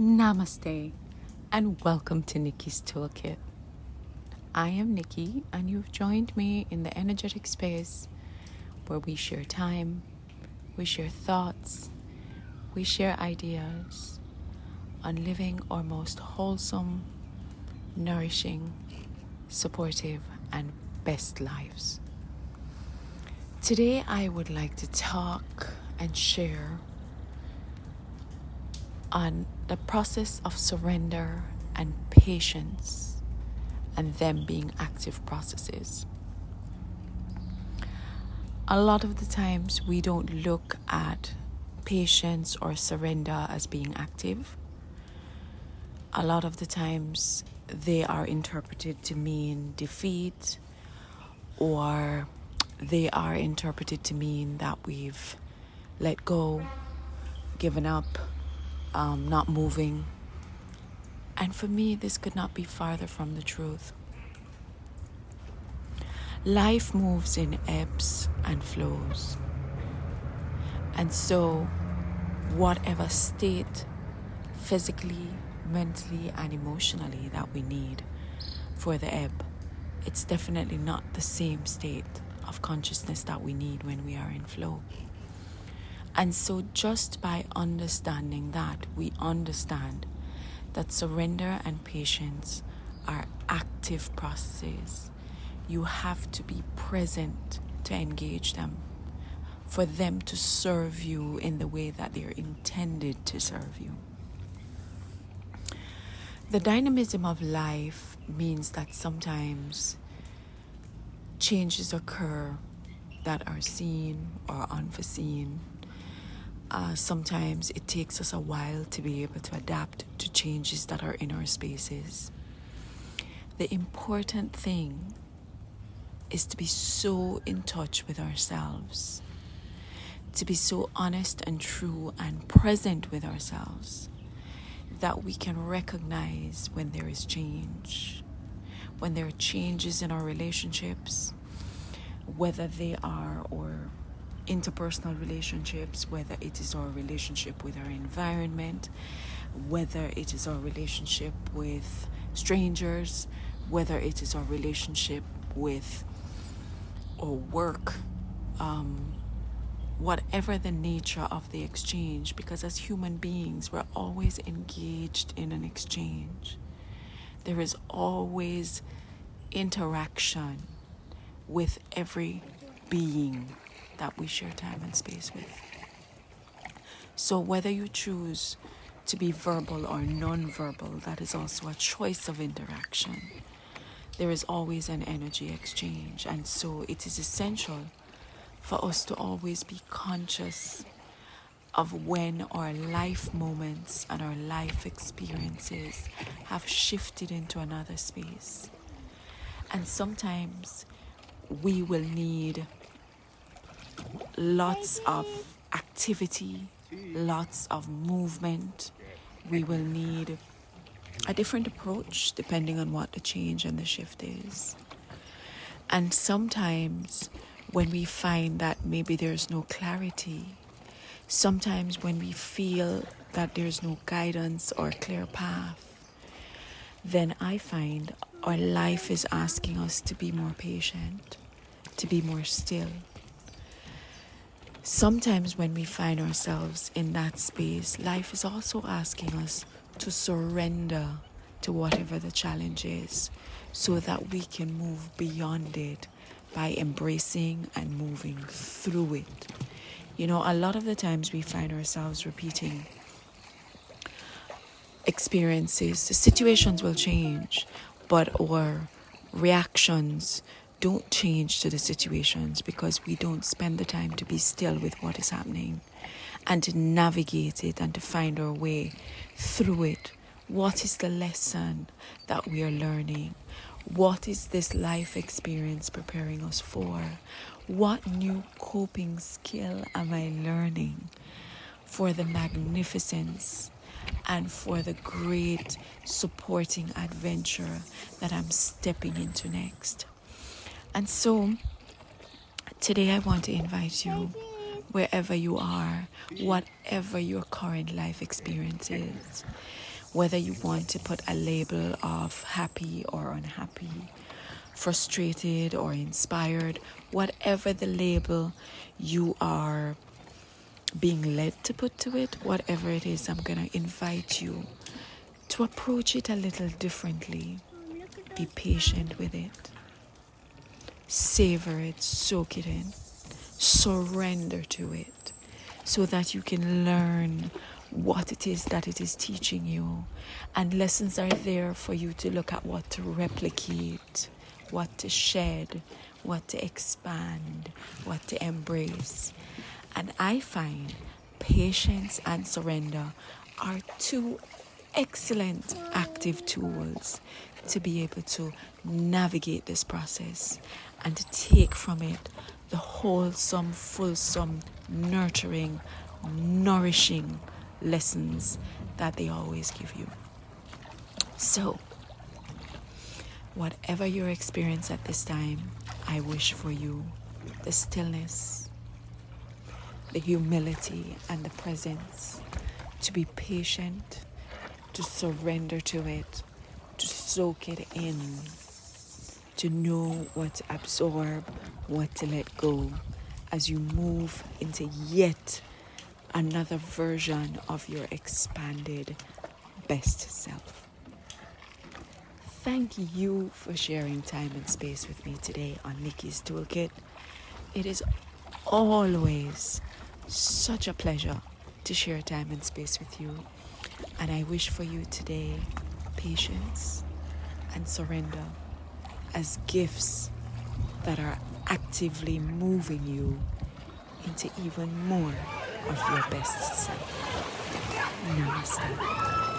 Namaste and welcome to Nikki's Toolkit. I am Nikki and you've joined me in the energetic space where we share time, we share thoughts, we share ideas on living our most wholesome, nourishing, supportive and best lives. Today I would like to talk and share on the process of surrender and patience and them being active processes. A lot of the times we don't look at patience or surrender as being active. A lot of the times they are interpreted to mean defeat, or they are interpreted to mean that we've let go, given up, not moving. And for me, this could not be farther from the truth. Life moves in ebbs and flows. And so, whatever state, physically, mentally, and emotionally that we need for the ebb, it's definitely not the same state of consciousness that we need when we are in flow. And so just by understanding that, we understand that surrender and patience are active processes. You have to be present to engage them, for them to serve you in the way that they're intended to serve you. The dynamism of life means that sometimes changes occur that are seen or unforeseen. Sometimes it takes us a while to be able to adapt to changes that are in our spaces. The important thing is to be so in touch with ourselves, to be so honest and true and present with ourselves that we can recognize when there is change, when there are changes in our relationships, whether they are or interpersonal relationships, whether it is our relationship with our environment, whether it is our relationship with strangers, whether it is our relationship with our work, whatever the nature of the exchange, because as human beings, we're always engaged in an exchange. There is always interaction with every being that we share time and space with. So whether you choose to be verbal or non-verbal, that is also a choice of interaction. There is always an energy exchange, and so it is essential for us to always be conscious of when our life moments and our life experiences have shifted into another space. And sometimes we will need lots of activity, lots of movement. We will need a different approach depending on what the change and the shift is. And sometimes when we find that maybe there's no clarity, sometimes when we feel that there's no guidance or clear path, then I find our life is asking us to be more patient, to be more still. Sometimes when we find ourselves in that space, life is also asking us to surrender to whatever the challenge is, so that we can move beyond it by embracing and moving through it. You know, a lot of the times we find ourselves repeating experiences. The situations will change, but our reactions don't change to the situations because we don't spend the time to be still with what is happening and to navigate it and to find our way through it. What is the lesson that we are learning? What is this life experience preparing us for? What new coping skill am I learning for the magnificence and for the great supporting adventure that I'm stepping into next? And so today I want to invite you, wherever you are, whatever your current life experience is, Whether you want to put a label of happy or unhappy, frustrated or inspired, whatever the label you are being led to put to it, whatever it is, I'm going to invite you to approach it a little differently. Be patient with it. Savor it, soak it in, surrender to it so that you can learn what it is that it is teaching you. And lessons are there for you to look at what to replicate, what to shed, what to expand, what to embrace. And I find patience and surrender are two excellent active tools to be able to navigate this process and to take from it the wholesome, fulsome, nurturing, nourishing lessons that they always give you. So, whatever your experience at this time, I wish for you the stillness, the humility, and the presence to be patient, to surrender to it, to soak it in, to know what to absorb, what to let go as you move into yet another version of your expanded best self. Thank you for sharing time and space with me today on Nikki's Toolkit. It is always such a pleasure to share time and space with you. And I wish for you today patience and surrender as gifts that are actively moving you into even more of your best self. Namaste.